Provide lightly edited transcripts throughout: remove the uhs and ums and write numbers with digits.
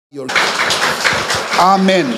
Amen.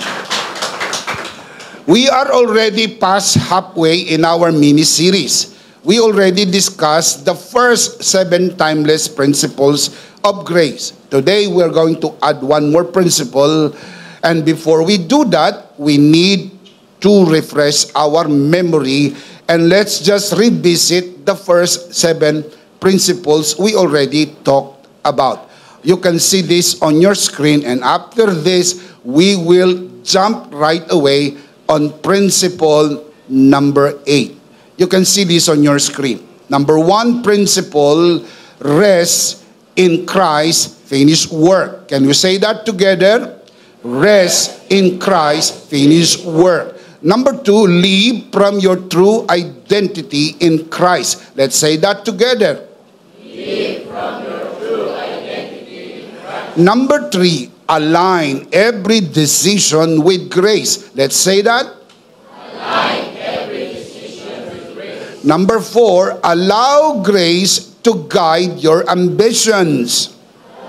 We are already past halfway in our mini-series. We already discussed the first 7 timeless principles of grace. Today, we're going to add one more principle. And before we do that, we need to refresh our memory. And let's just revisit the first 7 principles we already talked about. You can see this on your screen, and after this, we will jump right away on principle number 8. You can see this on your screen. Number 1 principle, rest in Christ's finished work. Can you say that together? Rest in Christ's finished work. Number 2, live from your true identity in Christ. Let's say that together. Live from your true identity in Christ. Number 3, align every decision with grace. Let's say that. Align every decision with grace. Number 4, allow grace to guide your ambitions.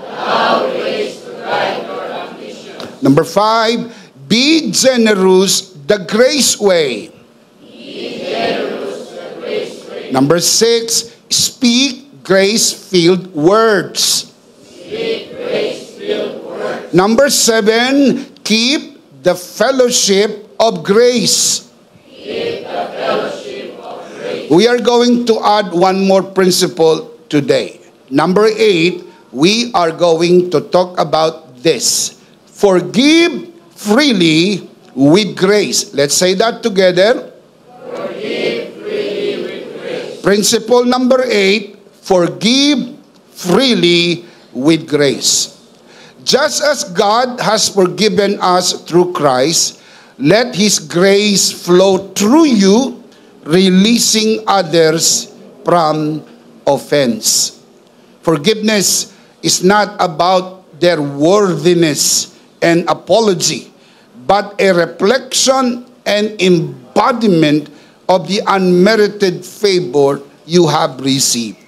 Allow grace to guide your ambitions. Number 5, be generous the grace way. Be generous the grace way. Number 6, speak grace-filled words. Speak grace-filled words. Number 7, keep the fellowship of grace. Keep the fellowship of grace. We are going to add one more principle today. Number 8, we are going to talk about this. Forgive freely with grace. Let's say that together. Forgive freely with grace. Principle number 8, forgive freely with grace. Just as God has forgiven us through Christ, let His grace flow through you, releasing others from offense. Forgiveness is not about their worthiness and apology, but a reflection and embodiment of the unmerited favor you have received.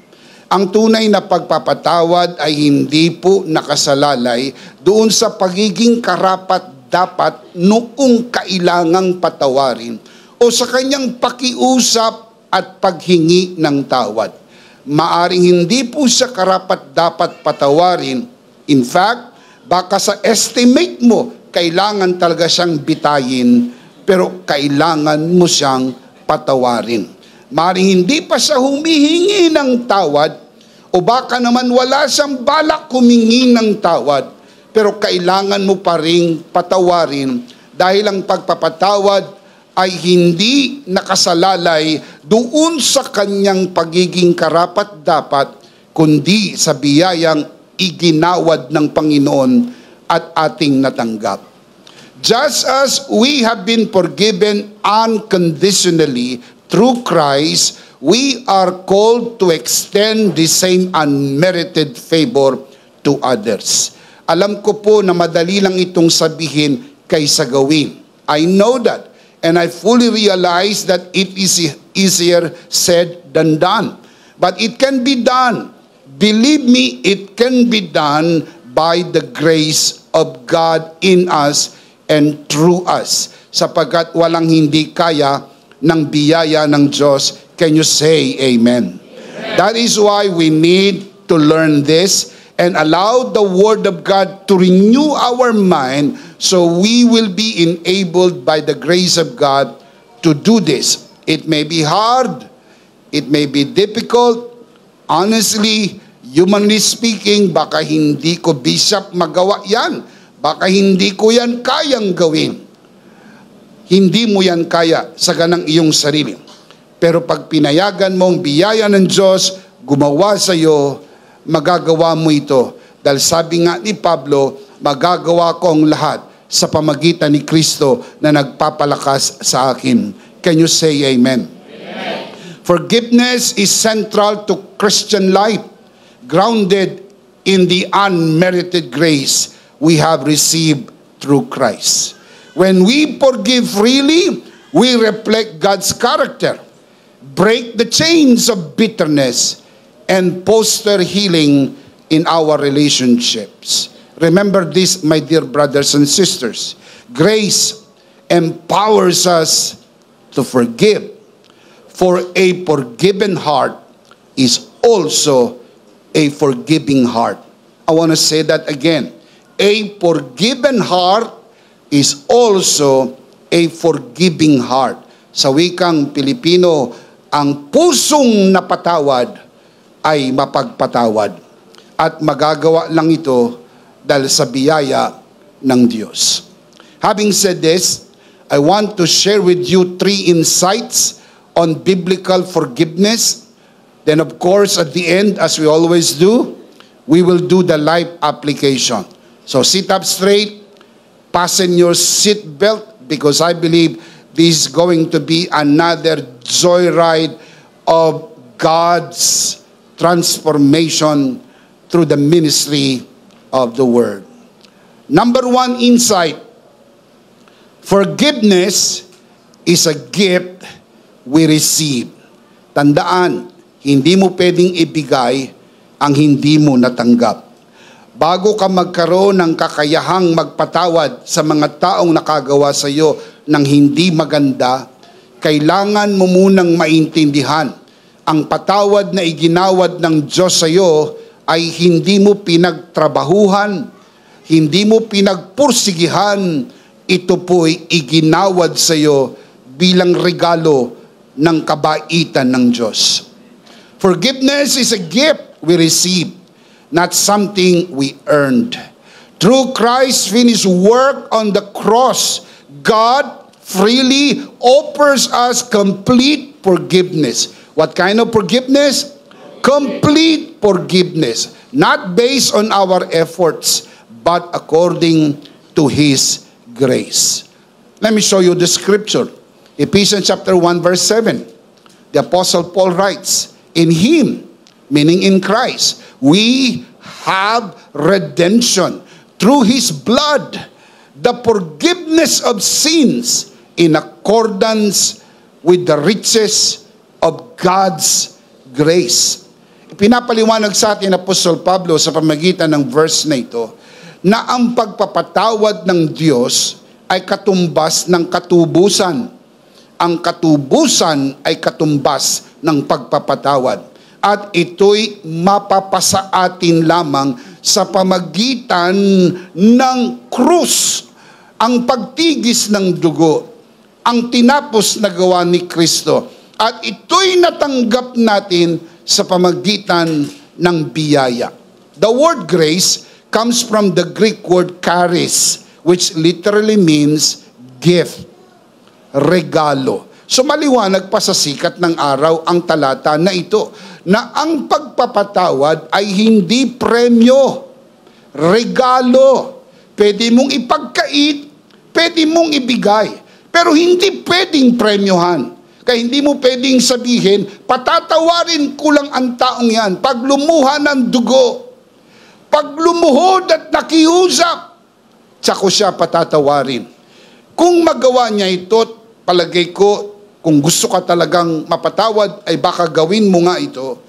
Ang tunay na pagpapatawad ay hindi po nakasalalay doon sa pagiging karapat-dapat noong kailangang patawarin o sa kanyang pakiusap at paghingi ng tawad. Maaring hindi po siya karapat-dapat patawarin. In fact, baka sa estimate mo, kailangan talaga siyang bitayin, pero kailangan mo siyang patawarin. Maring hindi pa siya humihingi ng tawad, o baka naman wala siyang balak humingi ng tawad, pero kailangan mo pa ring patawarin dahil ang pagpapatawad ay hindi nakasalalay doon sa kanyang pagiging karapat-dapat, kundi sa biyayang iginawad ng Panginoon at ating natanggap. Just as we have been forgiven unconditionally through Christ, we are called to extend the same unmerited favor to others. Alam ko po na madali lang itong sabihin kaysa gawin. I know that, and I fully realize that it is easier said than done. But it can be done. Believe me, it can be done by the grace of God in us and through us. Sapagkat walang hindi kaya ng biyaya ng Diyos. Can you say amen? Amen. That is why we need to learn this and allow the Word of God to renew our mind so we will be enabled by the grace of God to do this. It may be hard. It may be difficult. Honestly, humanly speaking, baka hindi ko, Bishop, magawa yan. Baka hindi ko yan kayang gawin. Hindi mo yan kaya sa ganang iyong sarili. Pero pag pinayagan mo ang biyaya ng Diyos, gumawa sa iyo, magagawa mo ito. Dahil sabi nga ni Pablo, magagawa ko ang lahat sa pamagitan ni Kristo na nagpapalakas sa akin. Can you say amen? Amen. Forgiveness is central to Christian life, grounded in the unmerited grace we have received through Christ. When we forgive freely, we reflect God's character, break the chains of bitterness, and foster healing in our relationships. Remember this, my dear brothers and sisters. Grace empowers us to forgive. For a forgiven heart is also a forgiving heart. I want to say that again. A forgiven heart is also a forgiving heart. Sa wikang Pilipino, ang pusong napatawad ay mapagpatawad. At magagawa lang ito dahil sa biyaya ng Diyos. Having said this, I want to share with you 3 insights on biblical forgiveness. Then of course, at the end, as we always do, we will do the life application. So sit up straight, fasten your seat belt, because I believe this is going to be another joyride of God's transformation through the ministry of the Word. Number 1 insight, forgiveness is a gift we receive. Tandaan, hindi mo pwedeng ibigay ang hindi mo natanggap. Bago ka magkaroon ng kakayahang magpatawad sa mga taong nakagawa sa iyo ng hindi maganda, kailangan mo munang maintindihan ang patawad na iginawad ng Diyos sa iyo ay hindi mo pinagtrabahuhan, hindi mo pinagpursigihan, ito po'y iginawad sa iyo bilang regalo ng kabaitan ng Diyos. Forgiveness is a gift we receive, not something we earned. Through Christ's finished work on the cross, God freely offers us complete forgiveness. What kind of forgiveness? Complete forgiveness. Not based on our efforts, but according to His grace. Let me show you the scripture. Ephesians chapter 1 verse 7. The Apostle Paul writes, in Him, meaning in Christ, we have redemption through His blood, the forgiveness of sins in accordance with the riches of God's grace. Pinapaliwanag sa atin Apostol Pablo sa pamamagitan ng verse na ito na ang pagpapatawad ng Diyos ay katumbas ng katubusan. Ang katubusan ay katumbas ng pagpapatawad. At ito'y mapapasa atin lamang sa pamagitan ng krus, ang pagtigis ng dugo, ang tinapos na gawa ni Kristo. At ito'y natanggap natin sa pamagitan ng biyaya. The word grace comes from the Greek word charis, which literally means gift, regalo. So maliwanag pa sa sikat ng araw ang talata na ito, na ang pagpapatawad ay hindi premyo, regalo. Pwede mong ipagkait, pwede mong ibigay, pero hindi pwedeng premyohan. Kaya hindi mo pwedeng sabihin, patatawarin ko lang ang taong yan. Pag lumuha ng dugo, pag lumuhod at nakiusap, tsaka siya patatawarin. Kung magawa niya ito, palagay ko, kung gusto ka talagang mapatawad, ay baka gawin mo nga ito.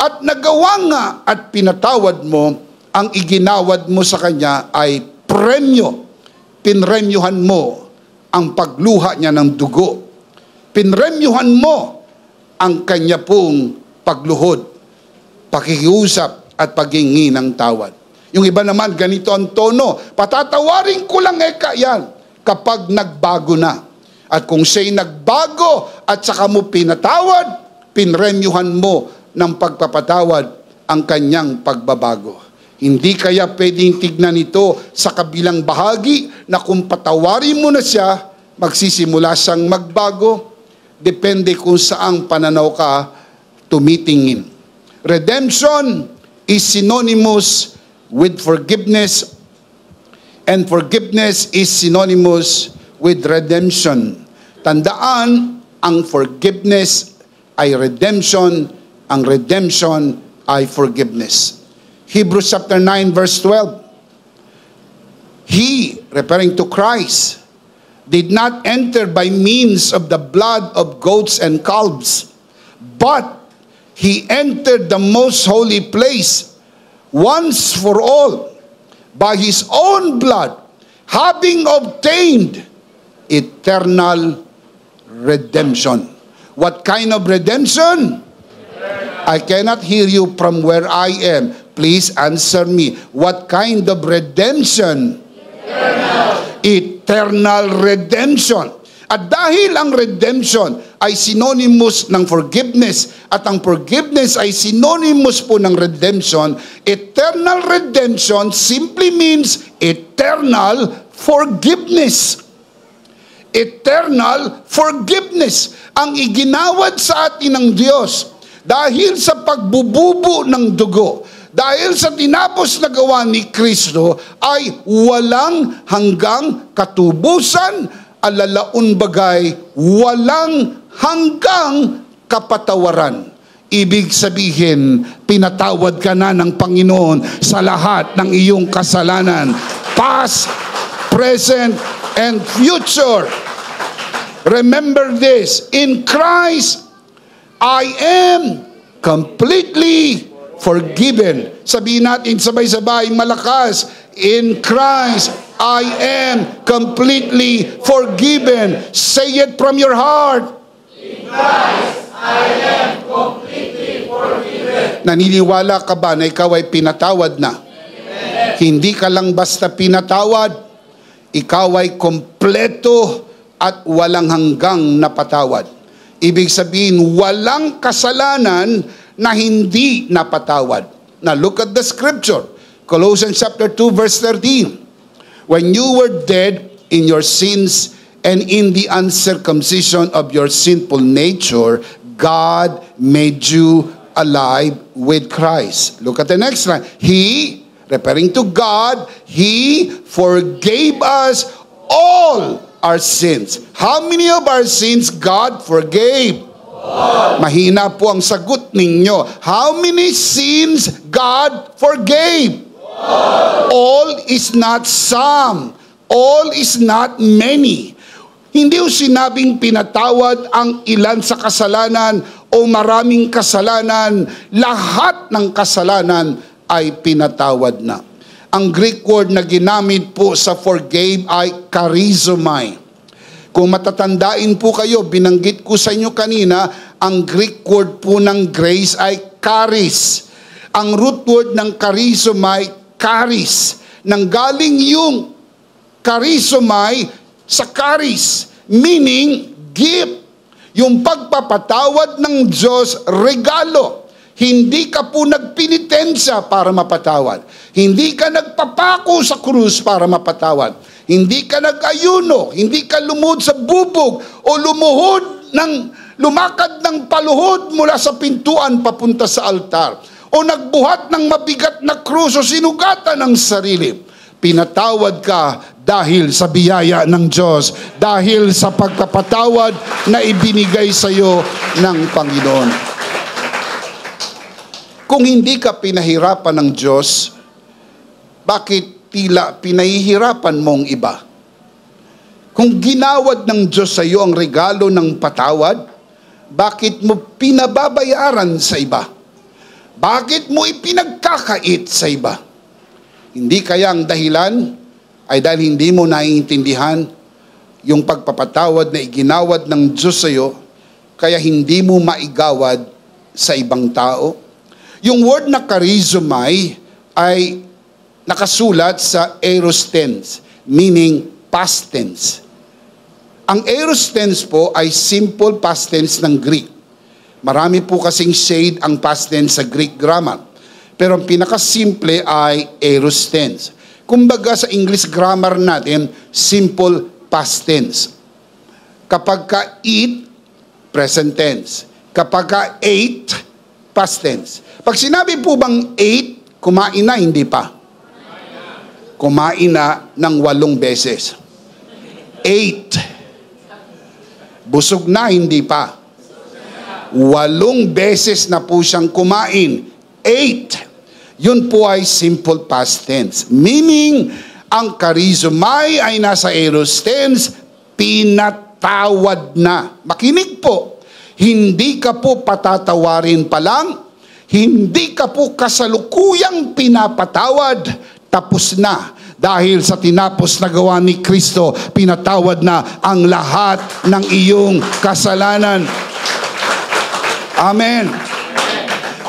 At nagawa nga at pinatawad mo, ang iginawad mo sa kanya ay premyo. Pinremyohan mo ang pagluha niya ng dugo. Pinremyohan mo ang kanya pong pagluhod, pakikiusap at paghingi ng tawad. Yung iba naman, ganito ang tono, patatawarin ko lang yan kapag nagbago na. At kung siya'y nagbago at saka mo pinatawad, pinremyohan mo ng pagpapatawad ang kanyang pagbabago. Hindi kaya pwedeng tignan ito sa kabilang bahagi na kung patawarin mo na siya, magsisimula siyang magbago. Depende kung saang pananaw ka tumitingin. Redemption is synonymous with forgiveness, and forgiveness is synonymous with redemption. Tandaan, ang forgiveness ay redemption, ang redemption ay forgiveness. Hebrews chapter 9 verse 12. He, referring to Christ, did not enter by means of the blood of goats and calves, but He entered the most holy place once for all by His own blood, having obtained eternal redemption. What kind of redemption? I cannot hear you from where I am. Please answer me. What kind of redemption? Eternal redemption. At dahil ang redemption ay synonymous ng forgiveness at ang forgiveness ay synonymous po ng redemption, eternal redemption simply means eternal forgiveness. Eternal forgiveness ang iginawad sa atin ng Diyos dahil sa pagbububo ng dugo. Dahil sa tinapos na gawa ni Kristo ay walang hanggang katubusan, alalaun bagay, walang hanggang kapatawaran. Ibig sabihin, pinatawad ka na ng Panginoon sa lahat ng iyong kasalanan, past, present, and future. Remember this, in Christ, I am completely forgiven. Sabihin natin sabay-sabay, malakas, in Christ, I am completely forgiven. Say it from your heart. In Christ, I am completely forgiven. Naniniwala ka ba na ikaw ay pinatawad na? Amen. Hindi ka lang basta pinatawad, ikaw ay kompleto at walang hanggang napatawad. Ibig sabihin, walang kasalanan na hindi napatawad. Now look at the scripture. Colossians chapter 2 verse 13. When you were dead in your sins and in the uncircumcision of your sinful nature, God made you alive with Christ. Look at the next line. He, referring to God, He forgave us all our sins. How many of our sins God forgave? All. Mahina po ang sagot ninyo. How many sins God forgave? All is not some. All is not many. Hindi ko sinabing pinatawad ang ilan sa kasalanan o maraming kasalanan. Lahat ng kasalanan ay pinatawad na. Ang Greek word na ginamit po sa forgave ay charizomai. Kung matatandaan po kayo, binanggit ko sa inyo kanina, ang Greek word po ng grace ay charis. Ang root word ng charizomai, charis. Nanggaling yung charizomai sa charis, meaning gift. Yung pagpapatawad ng Diyos, regalo. Hindi ka po nagpinitensya para mapatawad. Hindi ka nagpapako sa krus para mapatawad. Hindi ka nag-ayuno, hindi ka lumuhod sa bubog o lumakad ng paluhod mula sa pintuan papunta sa altar. O nagbuhat ng mabigat na krus o sinugatan ng sarili. Pinatawad ka dahil sa biyaya ng Diyos, dahil sa pagpapatawad na ibinigay sa iyo ng Panginoon. Kung hindi ka pinahirapan ng Diyos, bakit tila pinahihirapan mong iba? Kung ginawad ng Diyos sa iyo ang regalo ng patawad, bakit mo pinababayaran sa iba? Bakit mo ipinagkakait sa iba? Hindi kaya ang dahilan ay dahil hindi mo naiintindihan yung pagpapatawad na iginawad ng Diyos sa iyo, kaya hindi mo maigawad sa ibang tao? Yung word na charizomai ay nakasulat sa aorist tense, meaning past tense. Ang aorist tense po ay simple past tense ng Greek. Marami po kasing shade ang past tense sa Greek grammar. Pero ang pinakasimple ay aorist tense. Kumbaga sa English grammar natin, simple past tense. Kapag ka eat, present tense. Kapag ka ate, past tense. Pag sinabi po bang ate, kumain na, hindi pa. Kumain na ng 8 beses. 8. Busog na, hindi pa. 8 beses na po siyang kumain. 8. Yun po ay simple past tense. Meaning, ang charizomai ay nasa aorist tense, pinatawad na. Makinig po, hindi ka po patatawarin pa lang, hindi ka po kasalukuyang pinapatawad, tapos na. Dahil sa tinapos na gawa ni Kristo, pinatawad na ang lahat ng iyong kasalanan. Amen.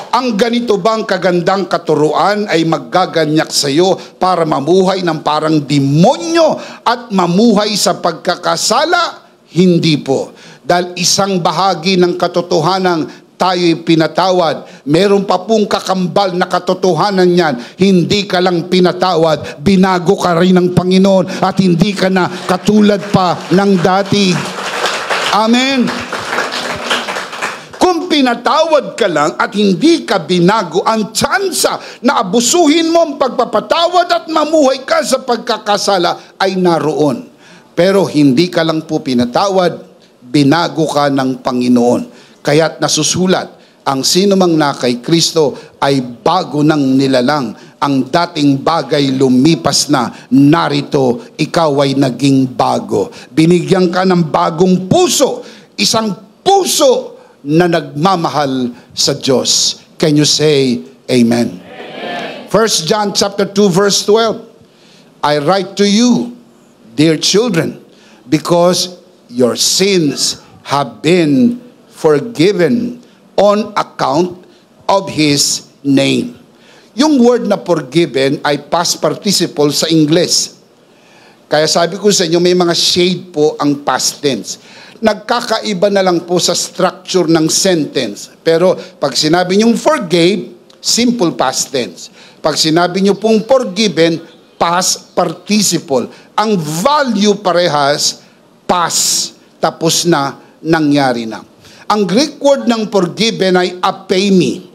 Ang ganito bang kagandang katuruan ay maggaganyak sa iyo para mamuhay ng parang demonyo at mamuhay sa pagkakasala? Hindi po. Dahil isang bahagi ng katotohanan tayo'y pinatawad. Meron pa pong kakambal na katotohanan yan. Hindi ka lang pinatawad, binago ka rin ng Panginoon at hindi ka na katulad pa ng dati. Amen. Kung pinatawad ka lang at hindi ka binago, ang tsansa na abusuhin mo ang pagpapatawad at mamuhay ka sa pagkakasala ay naroon. Pero hindi ka lang po pinatawad, binago ka ng Panginoon. Kaya't nasusulat, ang sinumang na kay Kristo ay bago ng nilalang. Ang dating bagay lumipas na, narito ikaw ay naging bago. Binigyan ka ng bagong puso, isang puso na nagmamahal sa Diyos. Can you say amen? Amen. 1 John chapter 2 verse 12. I write to you, dear children, because your sins have been forgiven on account of His name. Yung word na forgiven ay past participle sa English. Kaya sabi ko sa inyo, may mga shade po ang past tense. Nagkakaiba na lang po sa structure ng sentence. Pero pag sinabi niyong forgave, simple past tense. Pag sinabi niyo pong forgiven, past participle. Ang value parehas, past, tapos na, nangyari na. Ang Greek word ng forgiven ay apemi.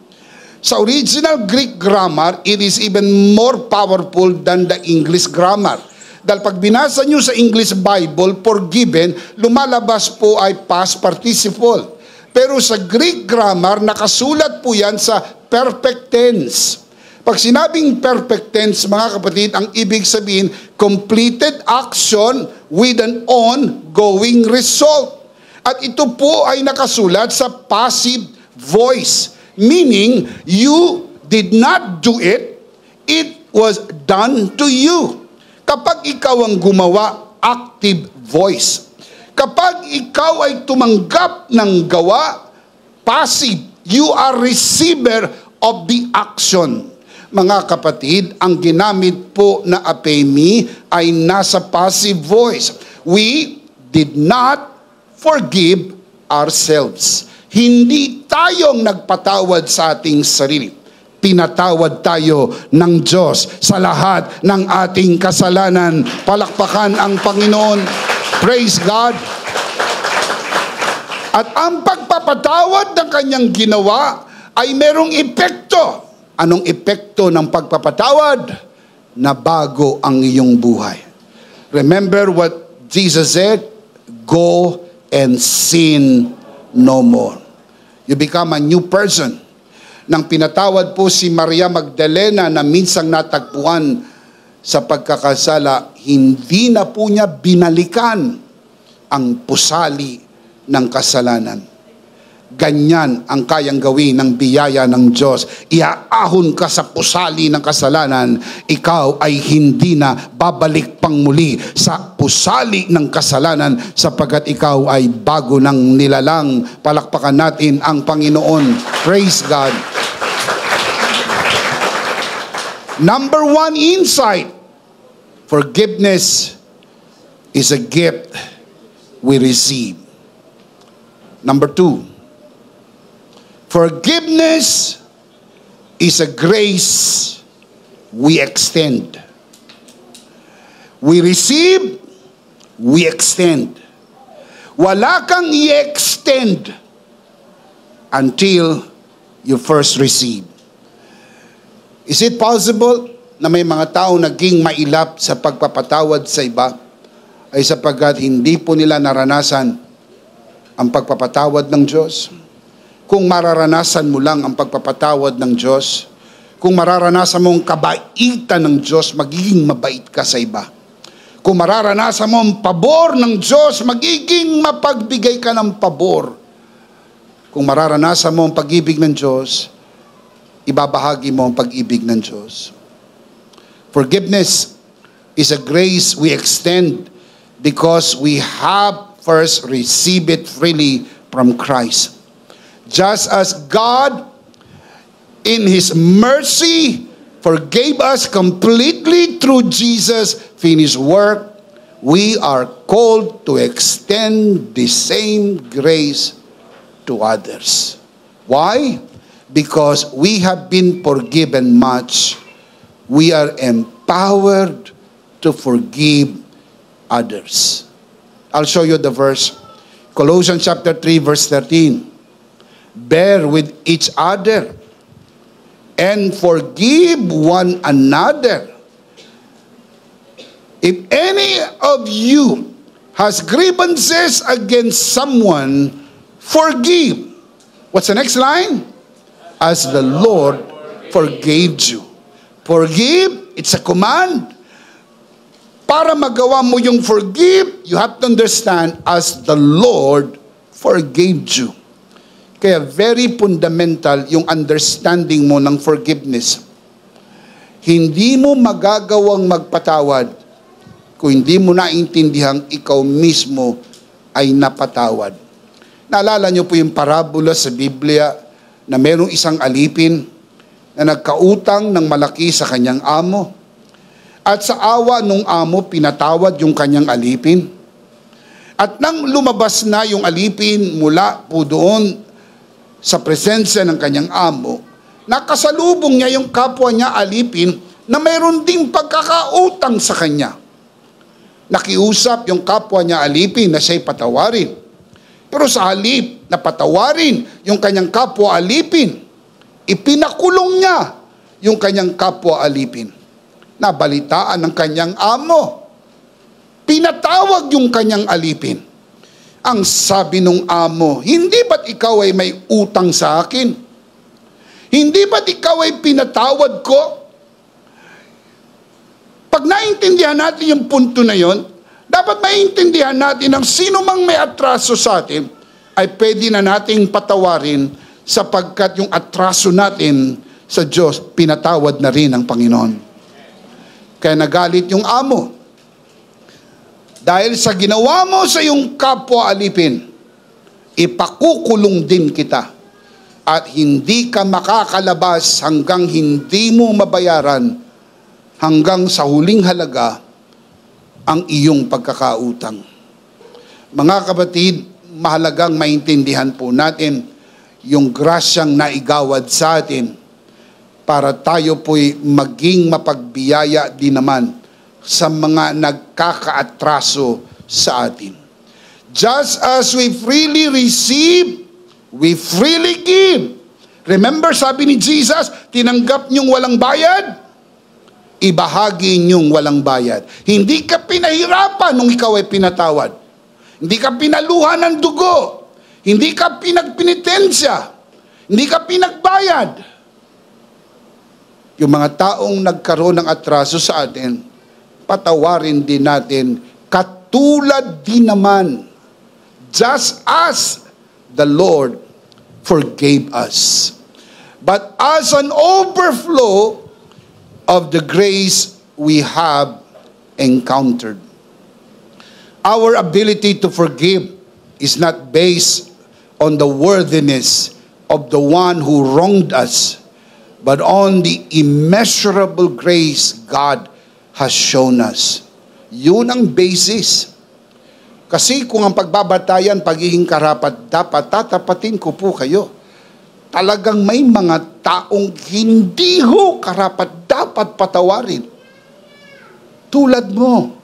Sa original Greek grammar, it is even more powerful than the English grammar. Dahil pag binasa nyo sa English Bible, forgiven, lumalabas po ay past participle. Pero sa Greek grammar, nakasulat po yan sa perfect tense. Pag sinabing perfect tense, mga kapatid, ang ibig sabihin, completed action with an ongoing result. At ito po ay nakasulat sa passive voice. Meaning, you did not do it, it was done to you. Kapag ikaw ang gumawa, active voice. Kapag ikaw ay tumanggap ng gawa, passive. You are receiver of the action. Mga kapatid, ang ginamit po na apemi ay nasa passive voice. We did not forgive ourselves. Hindi tayong nagpatawad sa ating sarili. Pinatawad tayo ng Diyos sa lahat ng ating kasalanan. Palakpakan ang Panginoon. Praise God. At ang pagpapatawad ng kanyang ginawa ay merong epekto. Anong epekto ng pagpapatawad? Na bago ang iyong buhay. Remember what Jesus said? Go and sin no more. You become a new person. Nang pinatawad po si Maria Magdalena na minsang natagpuan sa pagkakasala, hindi na po niya binalikan ang pusali ng kasalanan. Ganyan ang kayang gawin ng biyaya ng Diyos. Iaahon ka sa pusali ng kasalanan, ikaw ay hindi na babalik pang muli sa pusali ng kasalanan sapagkat ikaw ay bago ng nilalang. Palakpakan natin ang Panginoon. Praise God. Number 1 insight, forgiveness is a gift we receive. Number 2, forgiveness is a grace we extend. We receive, we extend. Wala kang i-extend until you first receive. Is it possible na may mga tao naging mailap sa pagpapatawad sa iba ay sapagkat hindi po nila naranasan ang pagpapatawad ng Diyos? Kung mararanasan mo lang ang pagpapatawad ng Diyos, kung mararanasan mo ang kabaitan ng Diyos, magiging mabait ka sa iba. Kung mararanasan mo ang pabor ng Diyos, magiging mapagbigay ka ng pabor. Kung mararanasan mo ang pag-ibig ng Diyos, ibabahagi mo ang pag-ibig ng Diyos. Forgiveness is a grace we extend because we have first received it freely from Christ. Just as God, in His mercy, forgave us completely through Jesus' finished work, we are called to extend the same grace to others. Why? Because we have been forgiven much, we are empowered to forgive others. I'll show you the verse. Colossians chapter 3, verse 13. Bear with each other and forgive one another. If any of you has grievances against someone, forgive. What's the next line? As the Lord forgave you. Forgive, it's a command. Para magawa mo yung forgive, you have to understand, as the Lord forgave you. Kaya very fundamental yung understanding mo ng forgiveness. Hindi mo magagawang magpatawad kung hindi mo naintindihang ikaw mismo ay napatawad. Naalala niyo po yung parabola sa Biblia na merong isang alipin na nagkautang ng malaki sa kanyang amo. At sa awa nung amo, pinatawad yung kanyang alipin. At nang lumabas na yung alipin mula po doon sa presensya ng kanyang amo, nakasalubong niya yung kapwa niya alipin na mayroon ding pagkakautang sa kanya. Nakiusap yung kapwa niya alipin na siya'y patawarin. Pero sa halip na patawarin yung kanyang kapwa alipin, ipinakulong niya yung kanyang kapwa alipin. Nabalitaan ng kanyang amo. Pinatawag yung kanyang alipin. Ang sabi nung amo, hindi ba't ikaw ay may utang sa akin? Hindi ba't ikaw ay pinatawad ko? Pag naintindihan natin yung punto na yon, dapat maintindihan natin ang sino mang may atraso sa atin ay pwede na nating patawarin sapagkat yung atraso natin sa Diyos, pinatawad na rin ng Panginoon. Kaya nagalit yung amo. Dahil sa ginawa mo sa iyong kapwa alipin, ipakukulong din kita at hindi ka makakalabas hanggang hindi mo mabayaran hanggang sa huling halaga ang iyong pagkakautang. Mga kapatid, mahalagang maintindihan po natin yung grasyang naigawad sa atin para tayo po'y maging mapagbiyaya din naman sa mga nagkakaatraso sa atin. Just as we freely receive, we freely give. Remember, sabi ni Jesus, tinanggap niyong walang bayad, ibahagi niyong walang bayad. Hindi ka pinahirapan nung ikaw ay pinatawad. Hindi ka pinaluhan ng dugo. Hindi ka pinagpenitensya. Hindi ka pinagbayad. Yung mga taong nagkaroon ng atraso sa atin, patawarin din natin katulad din naman, just as the Lord forgave us. But as an overflow of the grace we have encountered. Our ability to forgive is not based on the worthiness of the one who wronged us, but on the immeasurable grace God has shown us. Yun ang basis. Kasi kung ang pagbabatayan, pagiging karapat, dapat tatapatin ko po kayo. Talagang may mga taong hindi ho karapat dapat patawarin. Tulad mo.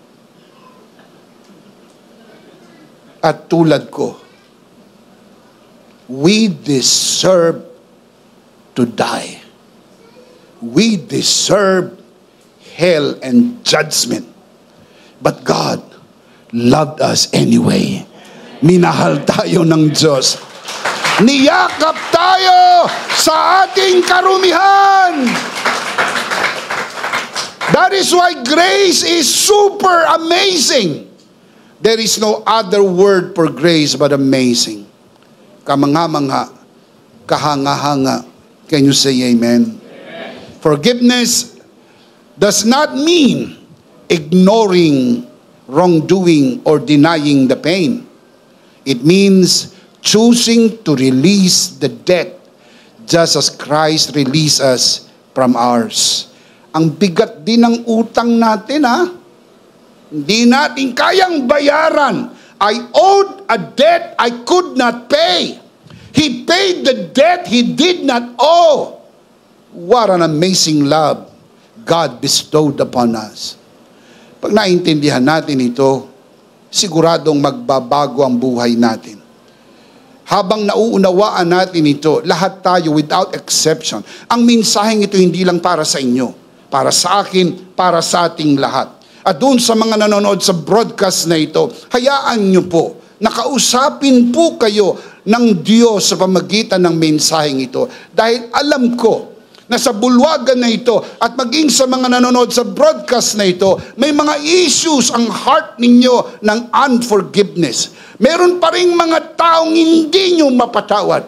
At tulad ko. We deserve to die. We deserve hell and judgment. But God loved us anyway. Minahal tayo ng Diyos. Niyakap tayo sa ating karumihan. That is why grace is super amazing. There is no other word for grace but amazing. Kamangha-mangha, kahanga-hanga. Can you say amen? Amen. Forgiveness does not mean ignoring wrongdoing or denying the pain. It means choosing to release the debt just as Christ released us from ours. Ang bigat din ng utang natin, ha? Hindi natin kayang bayaran. I owed a debt I could not pay. He paid the debt he did not owe. What an amazing love God bestowed upon us. Pag naintindihan natin ito, siguradong magbabago ang buhay natin. Habang nauunawaan natin ito, lahat tayo without exception. Ang mensaheng ito hindi lang para sa inyo, para sa akin, para sa ating lahat. At doon sa mga nanonood sa broadcast na ito, hayaan nyo po, nakausapin po kayo ng Diyos sa pamagitan ng mensaheng ito. Dahil alam ko na sa bulwagan na ito at maging sa mga nanonood sa broadcast na ito, may mga issues ang heart ninyo ng unforgiveness. Meron pa rin mga taong hindi nyo mapatawad.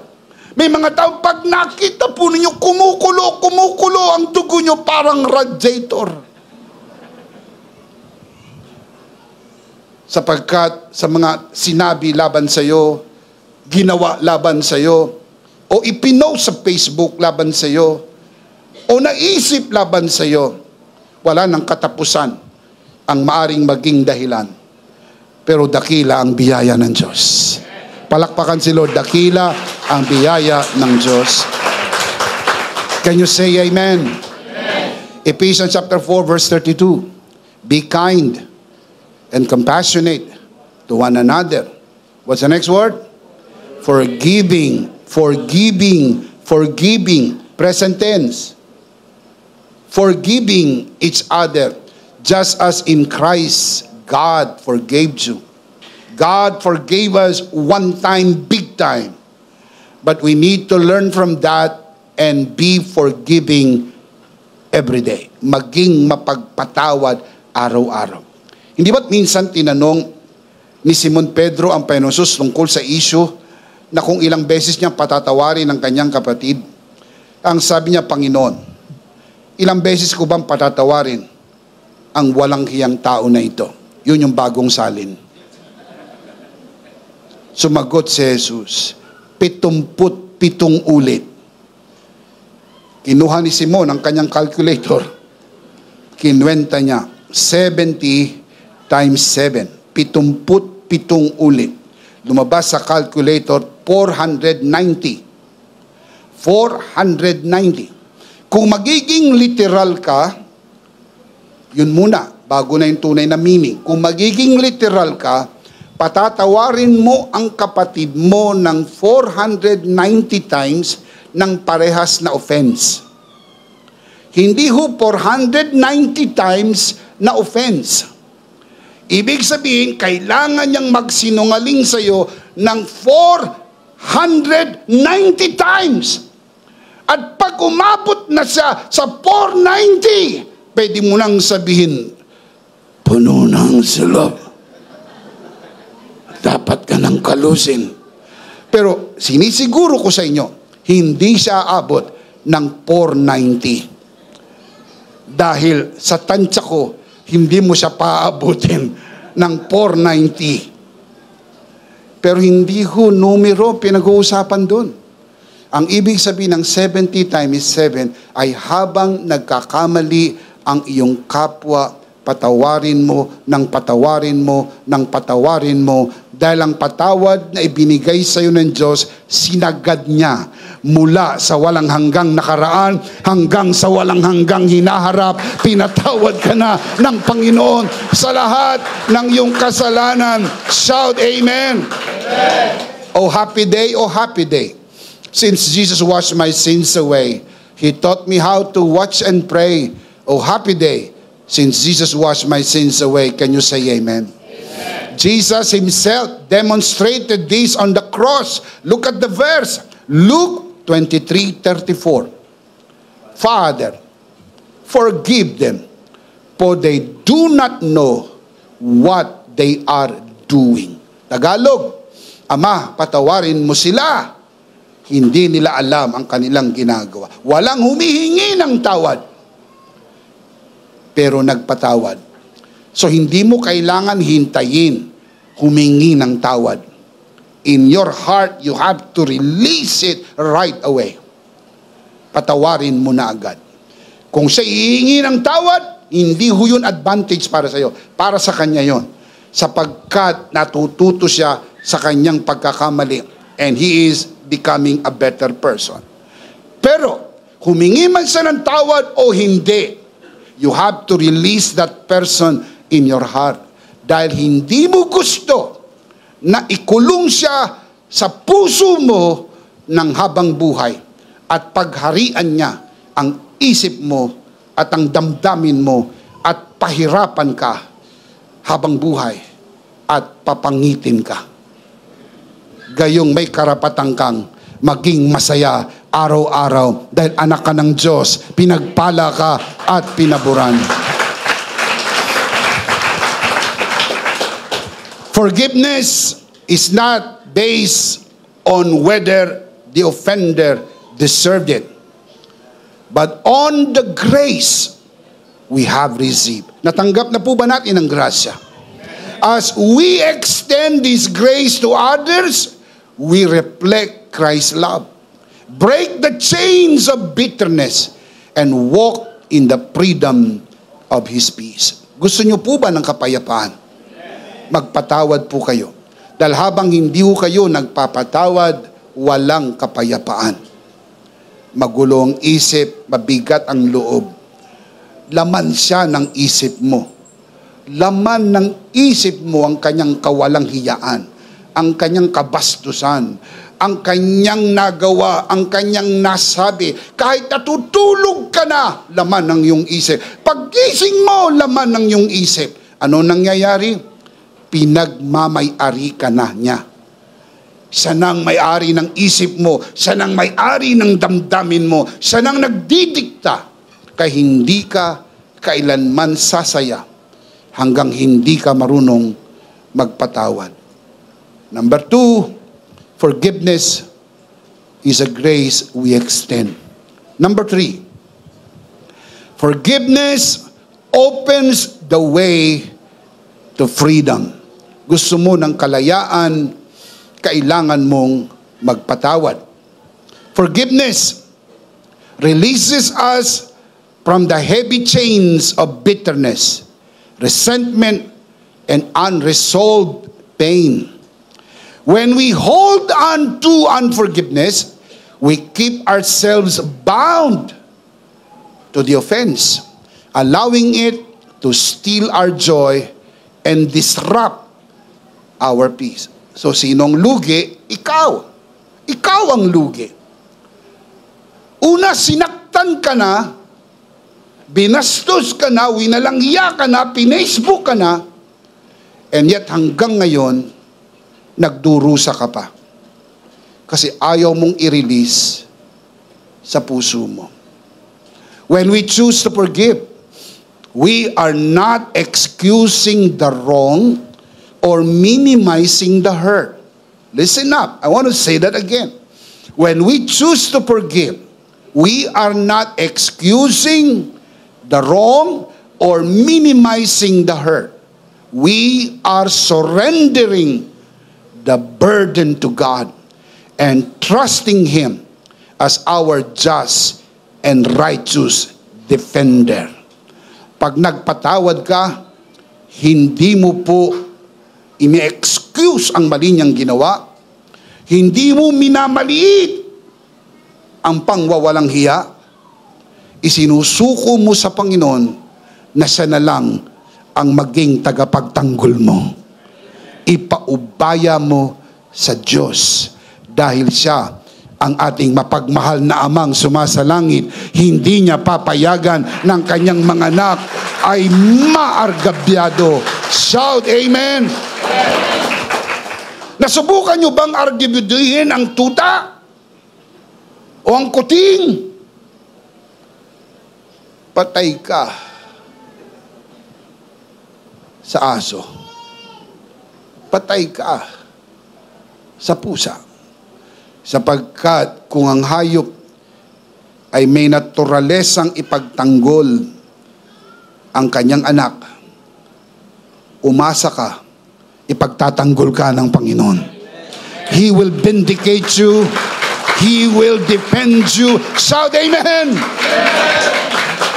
May mga taong pag nakita po ninyo, kumukulo ang dugo nyo parang radiator. Sapagkat sa mga sinabi laban sa iyo, ginawa laban sa iyo, o ipinost sa Facebook laban sa iyo, o naisip laban sa iyo, wala nang katapusan ang maaring maging dahilan. Pero dakila ang biyaya ng Diyos. Palakpakan si Lord, dakila ang biyaya ng Diyos. Can you say amen? Amen. Ephesians chapter 4 verse 32. Be kind and compassionate to one another. What's the next word? Forgiving. Present tense. Forgiving each other, just as in Christ God forgave you. God forgave us one time, big time. But we need to learn from that and be forgiving every day. Maging mapagpatawad araw-araw. Hindi ba't minsan tinanong ni Simon Pedro ang Panginoon Jesus tungkol sa issue na kung ilang beses niya patatawarin ang kanyang kapatid? Ang sabi niya, Panginoon, ilang beses ko bang patatawarin ang walang hiyang tao na ito? Yun yung bagong salin. Sumagot si Jesus, 77 ulit. Kinuha ni Simon ang kanyang calculator. Kinwenta niya, 70 times 7, 77 ulit. Lumabas sa calculator, 490. 490. Kung magiging literal ka, yun muna, bago na yung tunay na meaning. Kung magiging literal ka, patatawarin mo ang kapatid mo ng 490 times ng parehas na offense. Hindi ho 490 times na offense. Ibig sabihin, kailangan niyang magsinungaling sa iyo ng 490 times. At pag umabot na siya sa 490, pwede mo nang sabihin, puno ng silop. Dapat ka nang kalusin. Pero sinisiguro ko sa inyo, hindi siya abot ng 490. Dahil sa tansya ko, hindi mo siya paabutin ng 490. Pero hindi ho numero pinag-uusapan doon. Ang ibig sabihin ng 70 times 7 ay habang nagkakamali ang iyong kapwa, patawarin mo, dahil ang patawad na ibinigay sa iyo ng Diyos, sinagad niya mula sa walang hanggang nakaraan hanggang sa walang hanggang hinaharap. Pinatawad ka na ng Panginoon sa lahat ng iyong kasalanan. Shout amen. Amen. Oh happy day, oh happy day. Since Jesus washed my sins away, He taught me how to watch and pray. Oh happy day. Since Jesus washed my sins away, can you say amen? Jesus himself demonstrated this on the cross. Look at the verse. Luke 23:34. Father, forgive them, for they do not know what they are doing. Tagalog, Ama, patawarin mo sila. Hindi nila alam ang kanilang ginagawa. Walang humihingi ng tawad. pero nagpatawad. So hindi mo kailangan hintayin, humingi ng tawad. In your heart, you have to release it right away. Patawarin mo na agad. Kung siya hihingi ng tawad, hindi ho yun advantage para sa iyo. Para sa kanya yon. Sapagkat natututo siya sa kanyang pagkakamali. And he is becoming a better person. Pero, humingi man siya ng tawad o hindi, you have to release that person in your heart. Dahil hindi mo gusto na ikulong siya sa puso mo ng habang buhay at pagharian niya ang isip mo at ang damdamin mo at pahirapan ka habang buhay at papangitin ka. Gayong may karapatan kang maging masaya araw-araw dahil anak ka ng Diyos, pinagpala ka at pinaburan. Forgiveness is not based on whether the offender deserved it, but on the grace we have received. Natanggap na po ba natin ang grasya? As we extend this grace to others, we reflect Christ's love. Break the chains of bitterness and walk in the freedom of His peace. Gusto niyo po ba ng kapayapaan? Magpatawad po kayo. Dahil habang hindi po kayo nagpapatawad, walang kapayapaan. Magulo ang isip, mabigat ang loob. Laman siya ng isip mo. Laman ng isip mo ang kanyang kawalang hiyaan, ang kanyang kabastusan, ang kanyang nagawa, ang kanyang nasabi. Kahit natutulog ka na, laman ng iyong isip. Paggising mo, laman ng iyong isip. Ano nangyayari? Pinagmamay-ari ka na niya. Siya nang may-ari ng isip mo, siya nang may-ari ng damdamin mo, siya nang nagdidikta. Kaya hindi ka kailanman sasaya hanggang hindi ka marunong magpatawad. Number 2, forgiveness is a grace we extend. Number 3, forgiveness opens the way to freedom. Gusto mo ng kalayaan, kailangan mong magpatawad. Forgiveness releases us from the heavy chains of bitterness, resentment, and unresolved pain. When we hold on to unforgiveness, we keep ourselves bound to the offense, allowing it to steal our joy and disrupt our peace. So, sinong lugi? Ikaw. Ikaw ang lugi. Una, sinaktan ka na, binastos ka na, winalangya ka na, pinacebook ka na, and yet hanggang ngayon, nagdurusa ka pa. Kasi ayaw mong i-release sa puso mo. When we choose to forgive, we are not excusing the wrong or minimizing the hurt. Listen up. I want to say that again. When we choose to forgive, we are not excusing the wrong or minimizing the hurt. We are surrendering the burden to God and trusting Him as our just and righteous defender. Pag nagpatawad ka, hindi mo po ini-excuse ang mali niyang ginawa, hindi mo minamaliit ang pangwawalang hiya, isinusuko mo sa Panginoon na siya na lang ang maging tagapagtanggol mo. Ipaubaya mo sa Diyos dahil siya ang ating mapagmahal na amang sumasalangit. Hindi niya papayagan ng kanyang mga anak ay maargabyado. Shout amen! Nasubukan nyo bang argibyoduhin ang tuta? O ang kuting? Patay ka sa aso. Patay ka sa pusa. Sapagkat kung ang hayop ay may naturalesang ipagtanggol ang kanyang anak, umasa ka, ipagtatanggol ka ng Panginoon. He will vindicate you. He will defend you. Shout amen!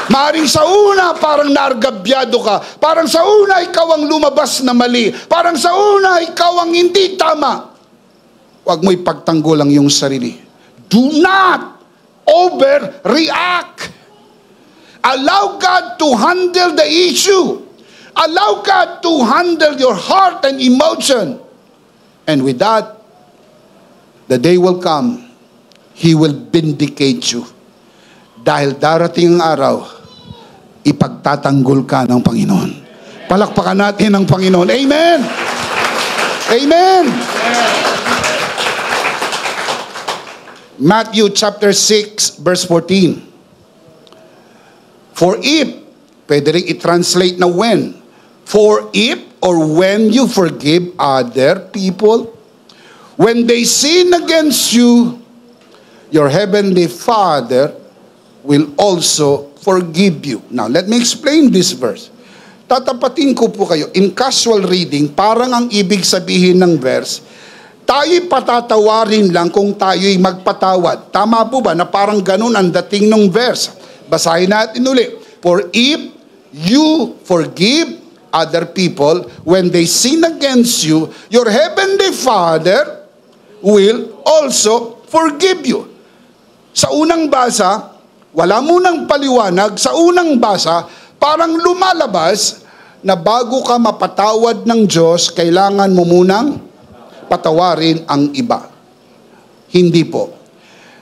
Maaring sa una, parang nargabyado ka. Parang sa una, ikaw ang lumabas na mali. Parang sa una, ikaw ang hindi tama. Huwag mo ipagtanggol ang iyong sarili. Do not overreact. Allow God to handle the issue. Allow God to handle your heart and emotion. And with that, the day will come, He will vindicate you. Dahil darating ang araw, ipagtatanggol ka ng Panginoon. Palakpakan natin ang Panginoon. Amen! Amen! Matthew chapter 6, verse 14. For if, pwede rin i-translate na when. For if or when you forgive other people, when they sin against you, your heavenly Father will also forgive you. Now, let me explain this verse. Tatapatin ko po kayo. In casual reading, parang ang ibig sabihin ng verse, tayo'y patatawarin lang kung tayo'y magpatawad. Tama po ba na parang ganun ang dating ng verse? Basahin natin ulit. For if you forgive other people when they sin against you, your heavenly Father will also forgive you. Sa unang basa, wala munang paliwanag. Sa unang basa, parang lumalabas na bago ka mapatawad ng Diyos, kailangan mo munang patawarin ang iba. Hindi po.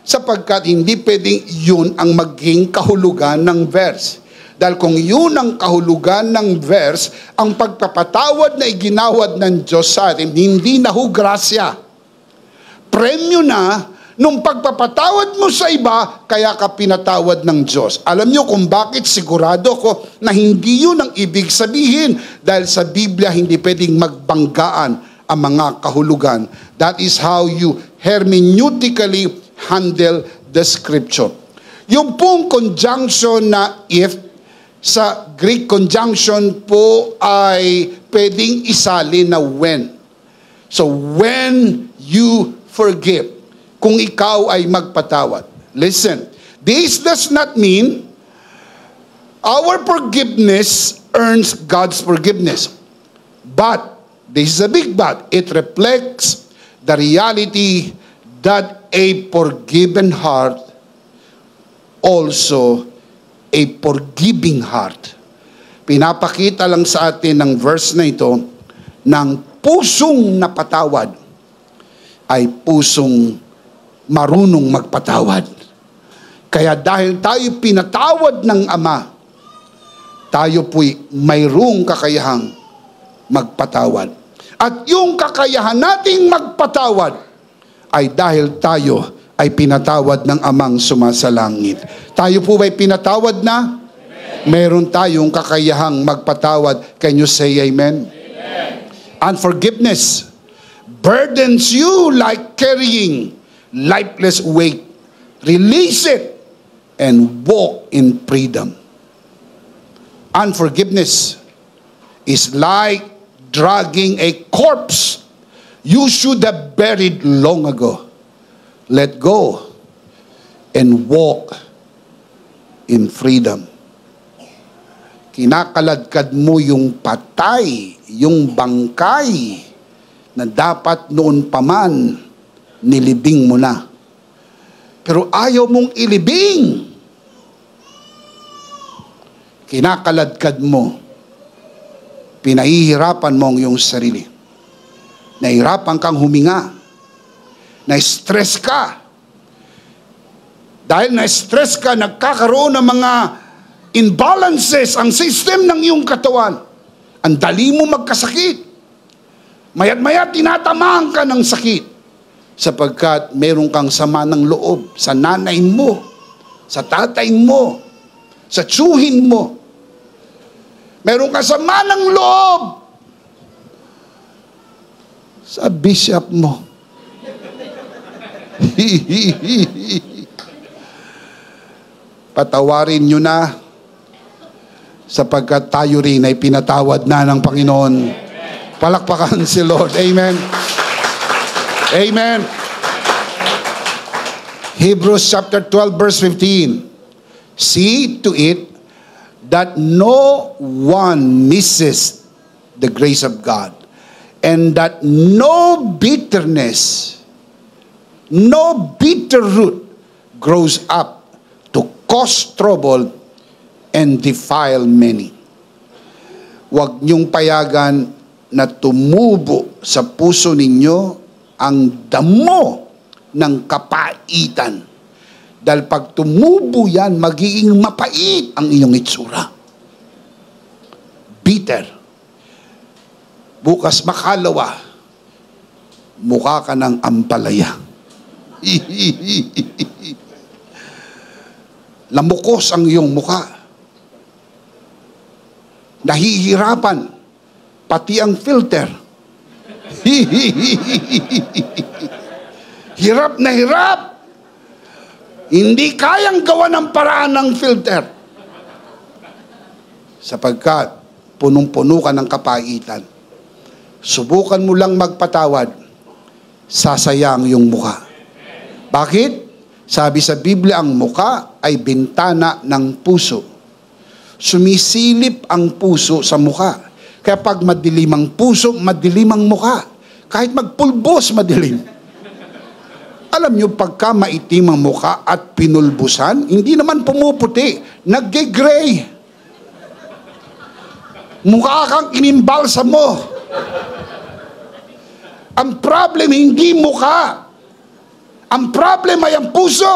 Sapagkat hindi pwedeng yun ang maging kahulugan ng verse. Dahil kung yun ang kahulugan ng verse, ang pagpapatawad na iginawad ng Diyos sa atin, hindi na ho grasya. Premyo na nung pagpapatawad mo sa iba, kaya ka pinatawad ng Diyos. Alam niyo kung bakit? Sigurado ko na hindi yun ang ibig sabihin. Dahil sa Biblia, hindi pwedeng magbanggaan ang mga kahulugan. That is how you hermeneutically handle the scripture. Yung pong conjunction na if, sa Greek conjunction po ay pwedeng isali na when. So, when you forgive, kung ikaw ay magpatawad. Listen, this does not mean our forgiveness earns God's forgiveness. But, this is a big but, it reflects the reality that a forgiven heart also a forgiving heart. Pinapakita lang sa atin ng verse na ito, ng pusong napatawad ay pusong marunong magpatawad. Kaya dahil tayo pinatawad ng Ama, tayo po'y mayroong kakayahang magpatawad. At yung kakayahan nating magpatawad ay dahil tayo ay pinatawad ng Amang sumasalangit. Tayo po ba'y pinatawad na? Amen. Meron tayong kakayahang magpatawad. Can you say amen? Amen. Unforgiveness burdens you like carrying lifeless weight. Release it and walk in freedom. Unforgiveness is like dragging a corpse you should have buried long ago. Let go and walk in freedom. Kinakaladkad mo yung patay, yung bangkay na dapat noon pa man nilibing mo na. Pero ayaw mong ilibing. Kinakaladkad mo. Pinahihirapan mo ang iyong sarili. Nahihirapan kang huminga. Na-stress ka. Dahil na-stress ka, nagkakaroon ng mga imbalances ang system ng iyong katawan. Ang dali mo magkasakit. Mayat-mayat tinatamaan ka ng sakit. Sapagkat meron kang sama ng loob sa nanay mo, sa tatay mo, sa tsuhin mo. Meron kang sama ng loob sa bishop mo. Patawarin nyo na sapagkat tayo rin ay pinatawad na ng Panginoon. Palakpakan si Lord. Amen. Amen. Hebrews chapter 12 verse 15. See to it that no one misses the grace of God, and that no bitterness, no bitter root grows up to cause trouble and defile many. Huwag niyong payagan na tumubo sa puso ninyo ang damo ng kapaitan. Dahil pag tumubo yan, magiging mapait ang iyong itsura. Bitter. Bukas makalawa, mukha ka ng ampalaya. Lamukos ang iyong mukha. Nahihirapan, pati ang filter. Hirap na hirap. Hindi kayang gawa ng paraan ng filter. Sapagkat punong-puno ka ng kapaitan. Subukan mo lang magpatawad, sasayang yung mukha. Bakit? Sabi sa Biblia, ang mukha ay bintana ng puso. Sumisilip ang puso sa mukha. Kaya pag madilim ang puso, madilim ang mukha. Kahit magpulbos, madilim. Alam nyo, pagka maitim ang mukha at pinulbusan, hindi naman pumuputi, nag-gray. Mukha kang inimbalsa mo. Ang problem hindi mukha. Ang problem ay ang puso.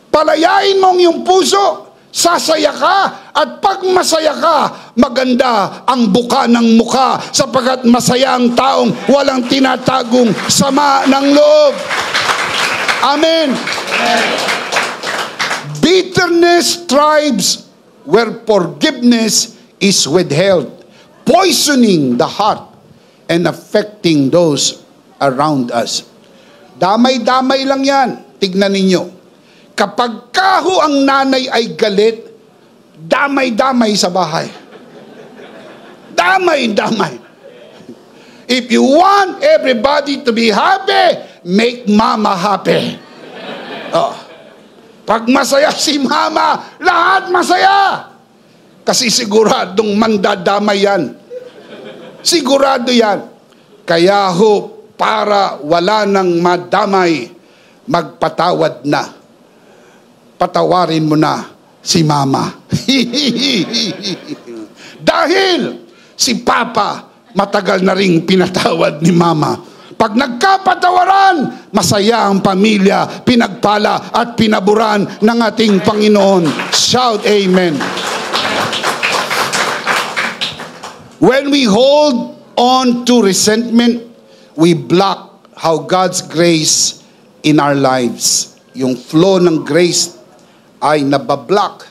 Palayain mong yung puso, sasaya ka, at pag masaya ka, maganda ang buka ng mukha, sapagkat masaya ang taong walang tinatagong sama ng loob. Amen. Bitterness thrives where forgiveness is withheld, poisoning the heart and affecting those around us. Damay-damay lang yan. Tignan ninyo. Kapag kaho ang nanay ay galit, damay-damay sa bahay. Damay-damay. If you want everybody to be happy, make mama happy. Oh. Pag masaya si mama, lahat masaya. Kasi siguradong mandadamay yan. Sigurado yan. Kaya ho, para wala nang madamay, magpatawad na. Patawarin mo na si mama. Dahil si papa matagal na ring pinatawad ni mama. Pag nagkapatawaran, masaya ang pamilya, pinagpala at pinaburan ng ating Panginoon. Shout amen. When we hold on to resentment, we block how God's grace in our lives. Yung flow ng grace ay nabablock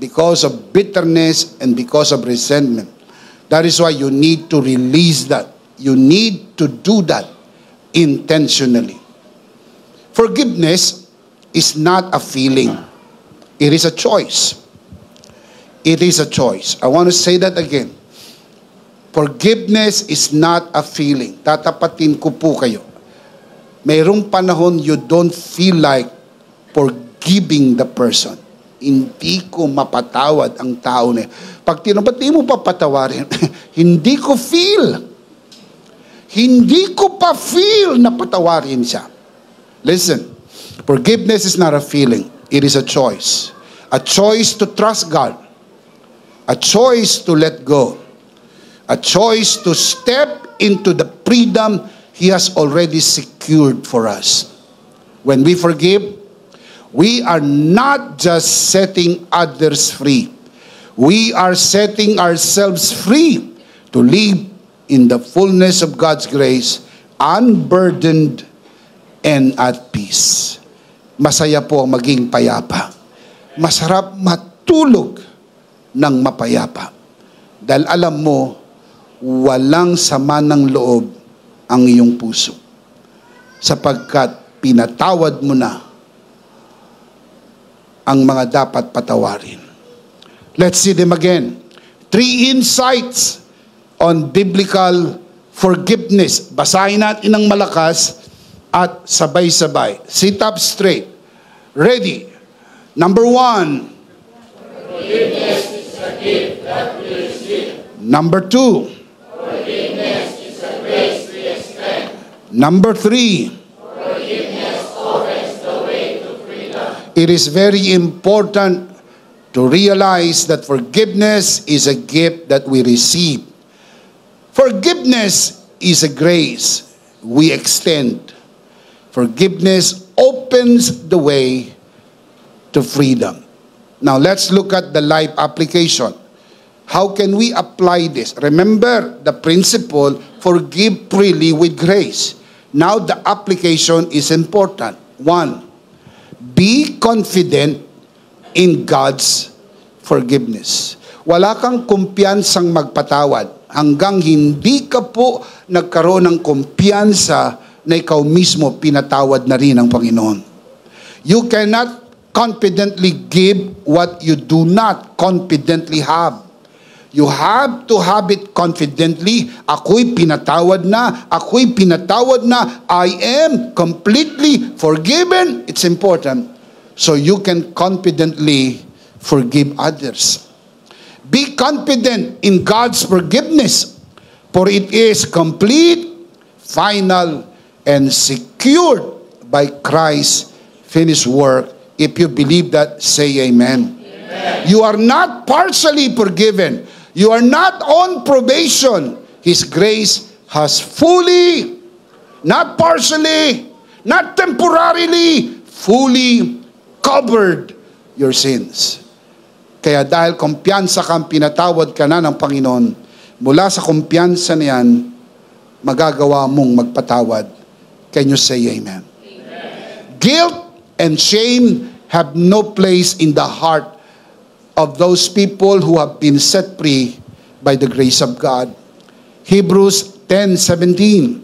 because of bitterness and because of resentment. That is why you need to release that. You need to do that intentionally. Forgiveness is not a feeling. It is a choice. It is a choice. I want to say that again. Forgiveness is not a feeling. Tatapatin ko po kayo. Mayroong panahon you don't feel like forgiving the person. Hindi ko mapatawad ang tao na. Pag ba't di mo papatawarin? Hindi ko feel. Hindi ko pa feel na patawarin siya. Listen, forgiveness is not a feeling. It is a choice. A choice to trust God. A choice to let go. A choice to step into the freedom He has already secured for us. When we forgive, we are not just setting others free. We are setting ourselves free to live in the fullness of God's grace, unburdened and at peace. Masaya po ang maging payapa. Masarap matulog ng mapayapa. Dahil alam mo, walang sama ng loob ang iyong puso. Sapagkat pinatawad mo na ang mga dapat patawarin. Let's see them again. 3 insights on biblical forgiveness. Basahin natin ng malakas at sabay-sabay. Sit up straight. Ready. Number 1. Forgiveness is a gift that we receive. Number 2. Forgiveness is a grace we extend. Number 3. Forgiveness opens the way to freedom. It is very important to realize that forgiveness is a gift that we receive. Forgiveness is a grace we extend. Forgiveness opens the way to freedom. Now let's look at the life application. How can we apply this? Remember the principle, forgive freely with grace. Now the application is important. 1, be confident in God's forgiveness. Wala kang kumpiyansang magpatawad hanggang hindi ka po nagkaroon ng kumpiyansa na ikaw mismo pinatawad na rin ng Panginoon. You cannot confidently give what you do not confidently have. You have to have it confidently. Ako'y pinatawad na. Ako'y pinatawad na. I am completely forgiven. It's important. So you can confidently forgive others. Be confident in God's forgiveness, for it is complete, final, and secured by Christ's finished work. If you believe that, say amen. Amen. You are not partially forgiven. You are not on probation. His grace has fully, not partially, not temporarily, fully covered your sins. Kaya dahil kumpiyansa kang pinatawad ka na ng Panginoon, mula sa kumpiyansa na yan, magagawa mong magpatawad. Can you say amen? Amen. Guilt and shame have no place in the heart of those people who have been set free by the grace of God. Hebrews 10:17.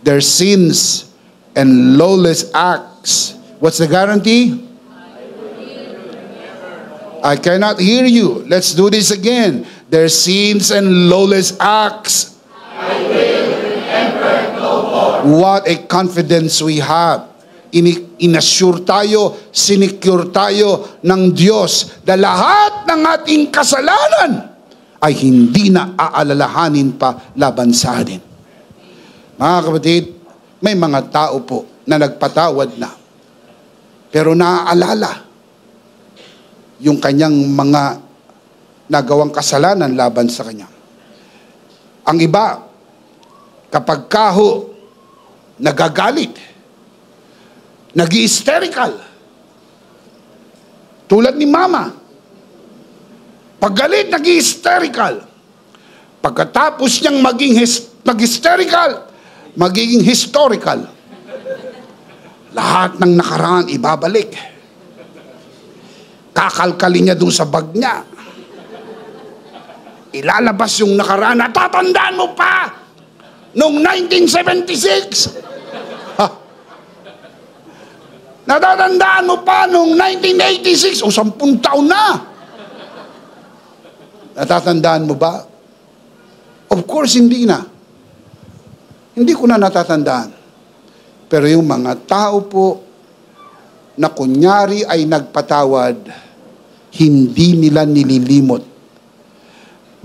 Their sins and lawless acts. What's the guarantee? I cannot hear you. Let's do this again. Their sins and lawless acts. I will remember no more. What a confidence we have. Inassure tayo, sinecure tayo ng Diyos na lahat ng ating kasalanan ay hindi na aalalahanin pa laban sa atin. Mga kapatid, may mga tao po na nagpatawad na, pero naaalala yung kanyang mga nagawang kasalanan laban sa kanya. Ang iba, kapag kaho, nagagalit, nag-hysterical. Tulad ni mama. Paggalit, nag-hysterical. Pagkatapos niyang mag-hysterical, magiging historical. Lahat ng nakaraan, ibabalik. Kakalkalin niya doon sa bag niya. Ilalabas yung nakaraan. Natatandaan mo pa noong 1976. Natatandaan mo pa noong 1986 o 10 taon na. Natatandaan mo ba? Of course, hindi na. Hindi ko na natatandaan. Pero yung mga tao po na kunyari ay nagpatawad, hindi nila nililimot.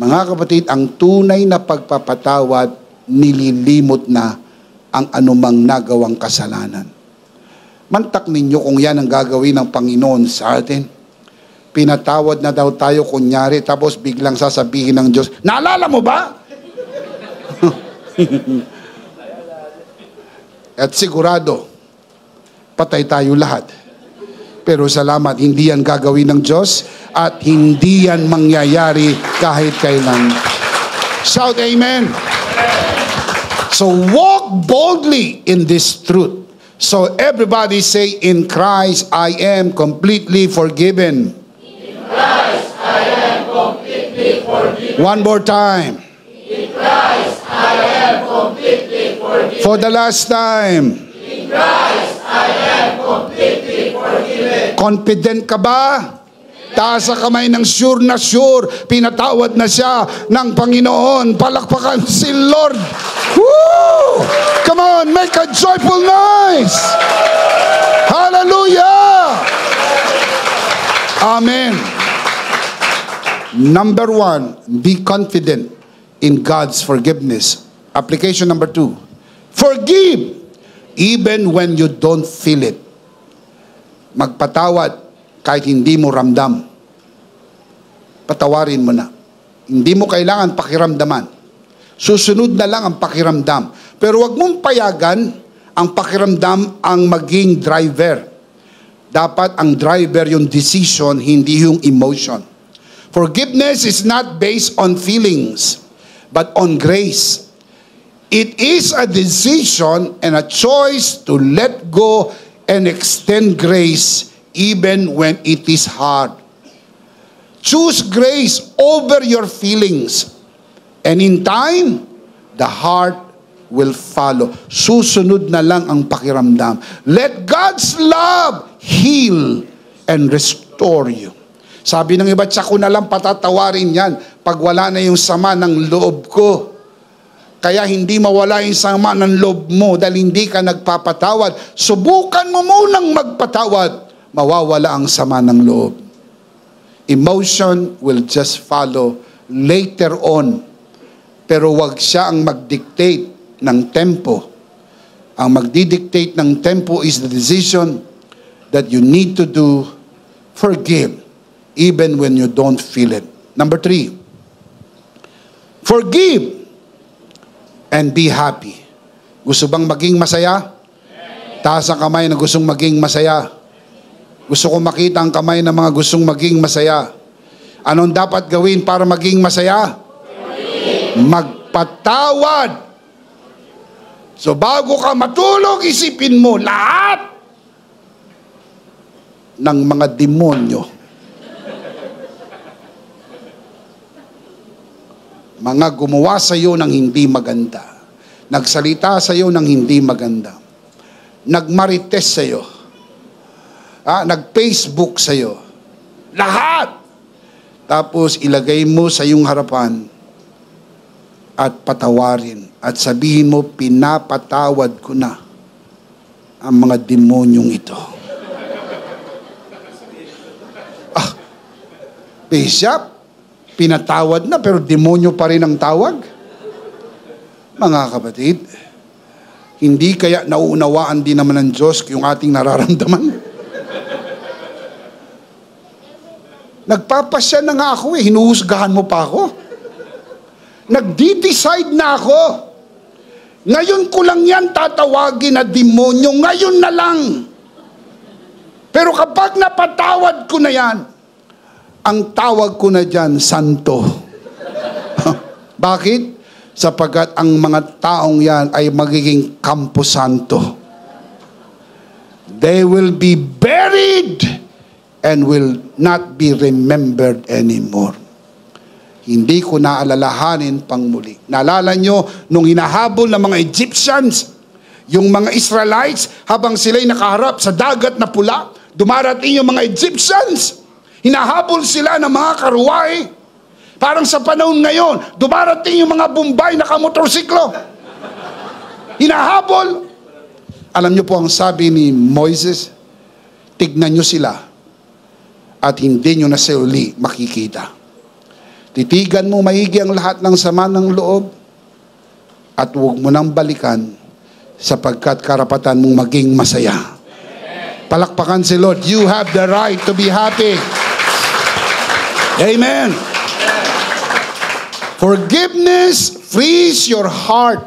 Mga kapatid, ang tunay na pagpapatawad, nililimot na ang anumang nagawang kasalanan. Mantak ninyo kung yan ang gagawin ng Panginoon sa atin. Pinatawad na daw tayo kunyari, tapos biglang sasabihin ng Diyos, naalala mo ba? At sigurado, patay tayo lahat. Pero salamat, hindi yan gagawin ng Diyos at hindi yan mangyayari kahit kailan. Shout amen. So walk boldly in this truth. So everybody say, in Christ I am completely forgiven. In Christ I am completely forgiven. One more time. In Christ I am completely forgiven. For the last time. In Christ I am completely forgiven. Confident ka ba? Taas sa kamay ng sure na sure, pinatawad na siya ng Panginoon. Palakpakan si Lord. Woo! Come on, make a joyful noise. Hallelujah! Amen. Number 1, be confident in God's forgiveness. Application number 2, forgive even when you don't feel it. Magpatawad kahit hindi mo ramdam. Patawarin mo na. Hindi mo kailangan pakiramdaman. Susunod na lang ang pakiramdam. Pero wag mong payagan ang pakiramdam ang maging driver. Dapat ang driver yung decision, hindi yung emotion. Forgiveness is not based on feelings, but on grace. It is a decision and a choice to let go and extend grace even when it is hard. Choose grace over your feelings. And in time, the heart will follow. Susunod na lang ang pakiramdam. Let God's love heal and restore you. Sabi ng iba, tiyak ko na lang patatawarin yan pag wala na yung sama ng loob ko. Kaya hindi mawala yung sama ng loob mo dahil hindi ka nagpapatawad. Subukan mo munang magpatawad. Mawawala ang sama ng loob. Emotion will just follow later on. Pero wag siya ang mag-dictate ng tempo. Ang magdi-dictate ng tempo is the decision that you need to do. Forgive even when you don't feel it. Number 3, forgive and be happy. Gusto bang maging masaya? Taas ang kamay na gustong maging masaya. Gusto ko makita ang kamay ng mga gustong maging masaya. Anong dapat gawin para maging masaya? Magpatawad. So bago ka matulog, isipin mo lahat ng mga demonyo. Mga gumawa sa iyo ng hindi maganda. Nagsalita sa iyo ng hindi maganda. Nagmarites sa iyo. Nag-Facebook sa iyo. Lahat. Tapos ilagay mo sa iyong harapan at patawarin. At sabihin mo, pinapatawad ko na ang mga demonyong ito. Bishop, pinatawad na pero demonyo pa rin ang tawag? Mga kapatid, hindi kaya nauunawaan din naman ng Diyos yung ating nararamdaman? Nagpapasya na nga ako hinuhusgahan mo pa ako. Nagdi-decide na ako. Ngayon ko lang yan tatawagin na demonyo, ngayon na lang. Pero kapag napatawad ko na yan, ang tawag ko na dyan, santo. Bakit? Sapagkat ang mga taong yan ay magiging kampo santo. They will be buried and will not be remembered anymore. Hindi ko naalalahanin pang muli. Naalala nyo, nung hinahabol ng mga Egyptians, yung mga Israelites, habang sila'y nakaharap sa dagat na pula, dumarating yung mga Egyptians. Hinahabol sila ng mga karuwahe. Parang sa panahon ngayon, dumarating yung mga Bombay na kamotorsiklo. Hinahabol. Alam nyo po ang sabi ni Moises, tignan nyo sila at hindi nyo na sila uli makikita. Titigan mo maigi ang lahat ng sama ng loob at huwag mo nang balikan sapagkat karapatan mong maging masaya. Palakpakan si Lord. You have the right to be happy. Amen. Forgiveness frees your heart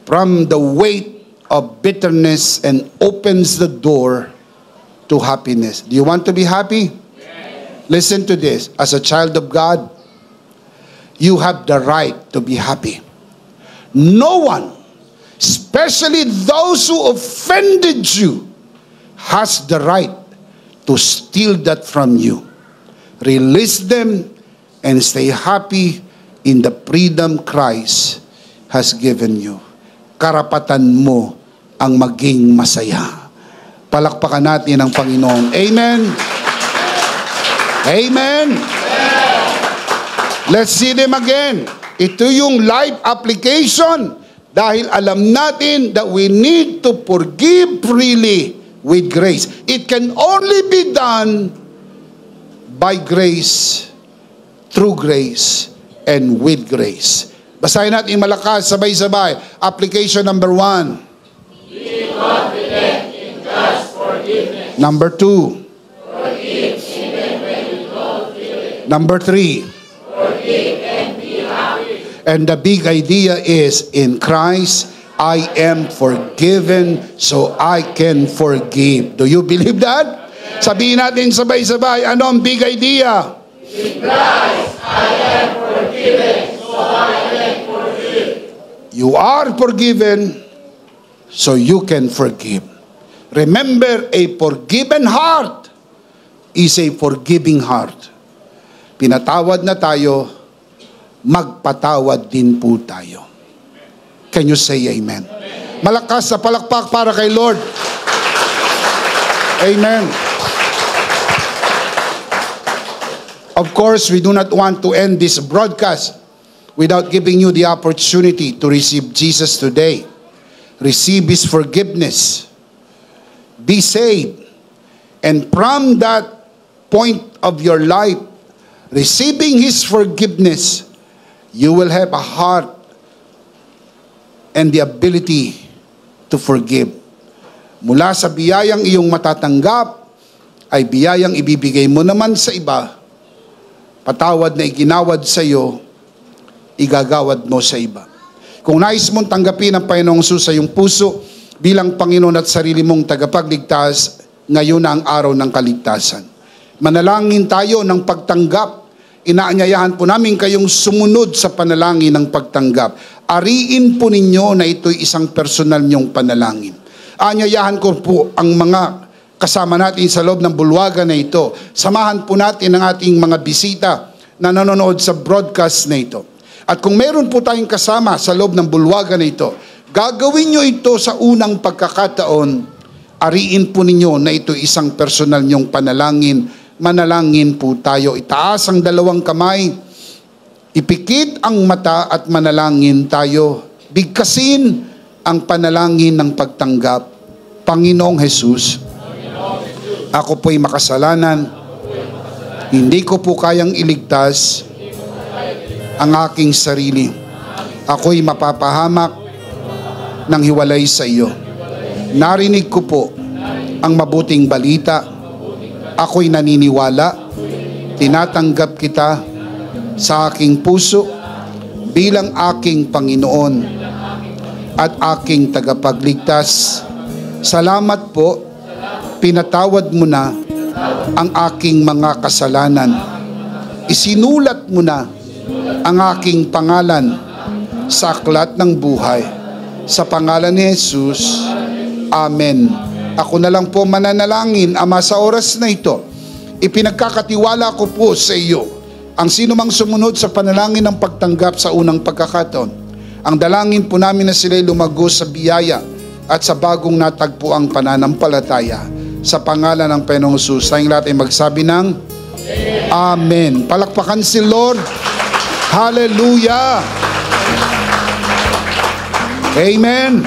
from the weight of bitterness and opens the door to happiness. Do you want to be happy? Listen to this. As a child of God, you have the right to be happy. No one, especially those who offended you, has the right to steal that from you. Release them and stay happy in the freedom Christ has given you. Karapatan mo ang maging masaya. Palakpakan natin ang Panginoon. Amen. Amen? Let's see them again. Ito yung life application. Dahil alam natin that we need to forgive freely with grace. It can only be done by grace, through grace, and with grace. Basahin natin malakas, sabay-sabay. Application number 1. Be confident in God's forgiveness. Number 2. Forgive even when you don't feel it. Number 3. Forgive and be happy. And the big idea is, in Christ, I am forgiven so I can forgive. Do you believe that? Sabihin natin sabay-sabay, ano ang big idea? In Christ, I am forgiven so I can forgive. You are forgiven so you can forgive. Remember, a forgiven heart is a forgiving heart. Pinatawad na tayo, magpatawad din po tayo. Can you say amen? Malakas sa palakpak para kay Lord. Amen. Of course, we do not want to end this broadcast without giving you the opportunity to receive Jesus today. Receive His forgiveness. Be saved. And from that point of your life, receiving His forgiveness, you will have a heart and the ability to forgive. Mula sa biyayang iyong matatanggap, ay biyayang ibibigay mo naman sa iba. Patawad na iginawad sa iyo, igagawad mo sa iba. Kung nais mong tanggapin ang Panginoong Jesus sa iyong puso bilang Panginoon at sarili mong tagapagligtas, ngayon na ang araw ng kaligtasan. Manalangin tayo ng pagtanggap. Inaanyayahan po namin kayong sumunod sa panalangin ng pagtanggap. Ariin po ninyo na ito'y isang personal niyong panalangin. Aanyayahan ko po ang mga kasama natin sa loob ng bulwagan na ito. Samahan po natin ang ating mga bisita na nanonood sa broadcast na ito. At kung meron po tayong kasama sa loob ng bulwagan na ito, gagawin nyo ito sa unang pagkakataon. Ariin po ninyo na ito isang personal nyong panalangin. Manalangin po tayo. Itaas ang dalawang kamay. Ipikit ang mata at manalangin tayo. Bigkasin ang panalangin ng pagtanggap. Panginoong Jesus, ako po'y makasalanan. Hindi ko po kayang iligtas ang aking sarili. Ako'y mapapahamak ng hiwalay sa iyo. Narinig ko po ang mabuting balita. Ako'y naniniwala. Tinatanggap kita sa aking puso bilang aking Panginoon at aking tagapagligtas. Salamat po, pinatawad mo na ang aking mga kasalanan. Isinulat mo na ang aking pangalan sa aklat ng buhay. Sa pangalan ni Jesus, Amen. Ako na lang po mananalangin, Ama, sa oras na ito. Ipinagkakatiwala ko po sa iyo ang sino mang sumunod sa panalangin ng pagtanggap sa unang pagkakataon. Ang dalangin po namin na sila'y lumago sa biyaya at sa bagong natagpuang pananampalataya. Sa pangalan ng Panginoong Jesus, tayong lahat ay magsabi ng Amen. Palakpakan si Lord. Hallelujah. Amen.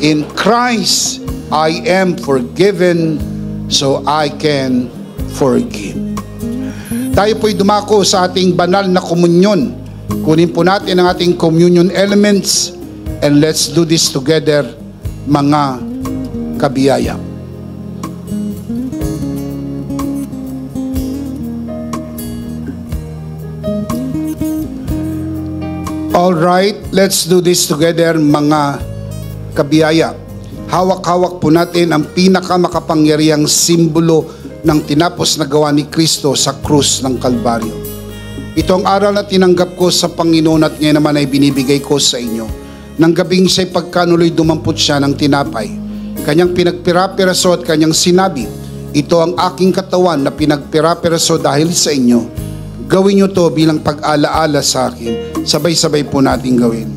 In Christ, I am forgiven so I can forgive. Tayo po'y dumako sa ating banal na komunyon. Kunin po natin ang ating communion elements and let's do this together, mga kabiyaya. All right, let's do this together, mga kabiyaya. Hawak-hawak po natin ang pinakamakapangyarihang simbolo ng tinapos na gawa ni Kristo sa krus ng Kalbaryo. Ito ang aral na tinanggap ko sa Panginoon at ngayon naman ay binibigay ko sa inyo. Nang gabing siya'y pagkanuloy dumampot siya ng tinapay, kanyang pinagpira-piraso at kanyang sinabi, ito ang aking katawan na pinagpira-piraso dahil sa inyo. Gawin nyo to bilang pag-alaala sa akin. Sabay-sabay po natin gawin.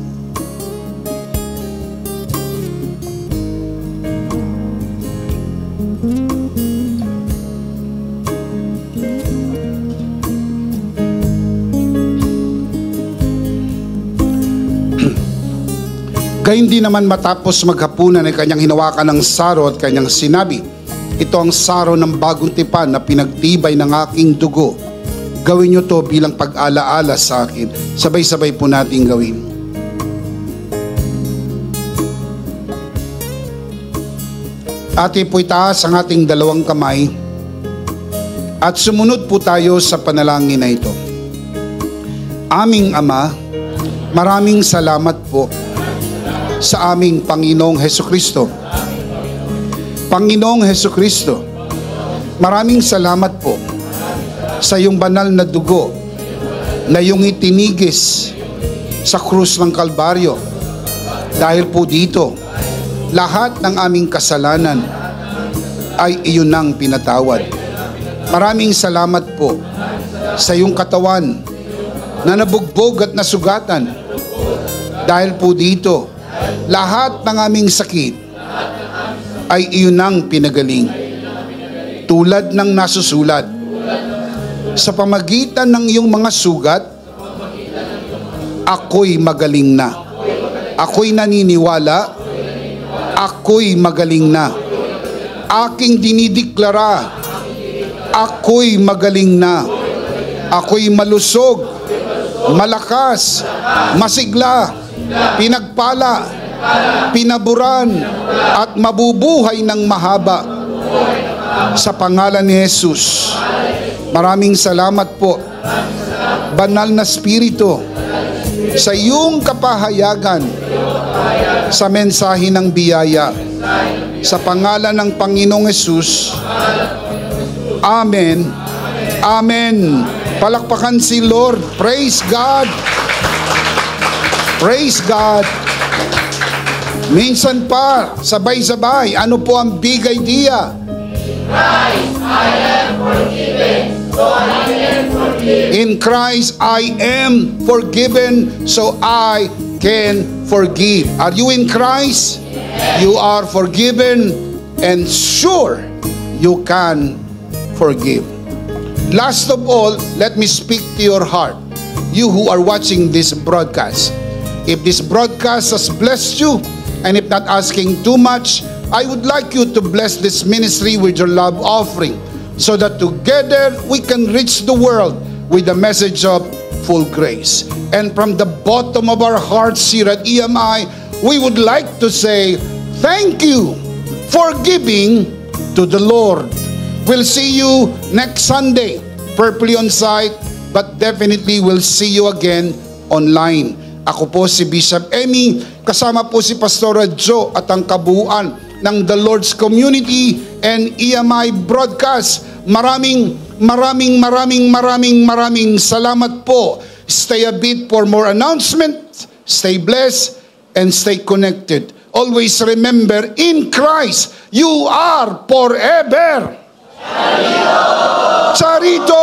Kaya hindi naman matapos maghapunan ay kanyang hinawakan ng saro at kanyang sinabi, ito ang saro ng bagong tipan na pinagtibay ng aking dugo. Gawin niyo to bilang pag-alaala sa akin. Sabay-sabay po natin gawin. Atin po itaas ang ating dalawang kamay at sumunod po tayo sa panalangin na ito. Aming Ama, maraming salamat po sa aming Panginoong Hesukristo. Panginoong Hesukristo, maraming salamat po sa iyong banal na dugo na iyong itinigis sa krus ng Kalbaryo. Dahil po dito, lahat ng aming kasalanan ay iyon nang pinatawad. Maraming salamat po sa iyong katawan na nabugbog at nasugatan. Dahil po dito, lahat ng aming sakit ay iyon nang pinagaling. Tulad ng nasusulat, sa pamagitan ng iyong mga sugat, ako'y magaling na. Ako'y naniniwala, ako'y magaling na. Aking dinideklara, ako'y magaling na. Ako'y malusog, malakas, masigla, pinagpala, pinaburan, at mabubuhay ng mahaba. Sa pangalan ni Jesus. Maraming salamat po, Banal na Espiritu, sa iyong kapahayagan sa mensahe ng biyaya. Sa pangalan ng Panginoong Jesus. Amen. Amen. Palakpakan si Lord. Praise God. Praise God. Minsan pa, sabay-sabay, ano po ang big idea? Christ, I am forgiven, so I can forgive. In Christ, I am forgiven, so I can forgive. Are you in Christ? Yes. You are forgiven, and sure, you can forgive. Last of all, let me speak to your heart. You who are watching this broadcast. If this broadcast has blessed you, and if not asking too much, I would like you to bless this ministry with your love offering so that together we can reach the world with the message of full grace. And from the bottom of our hearts here at EMI, we would like to say thank you for giving to the Lord. We'll see you next Sunday, purpley on site, but definitely we'll see you again online. Ako po si Bishop Emmy, kasama po si Pastora Jo at ang kabuuan ng The Lord's Community and EMI Broadcast. Maraming salamat po. Stay a bit for more announcements. Stay blessed and stay connected. Always remember, in Christ, you are forever. Charito!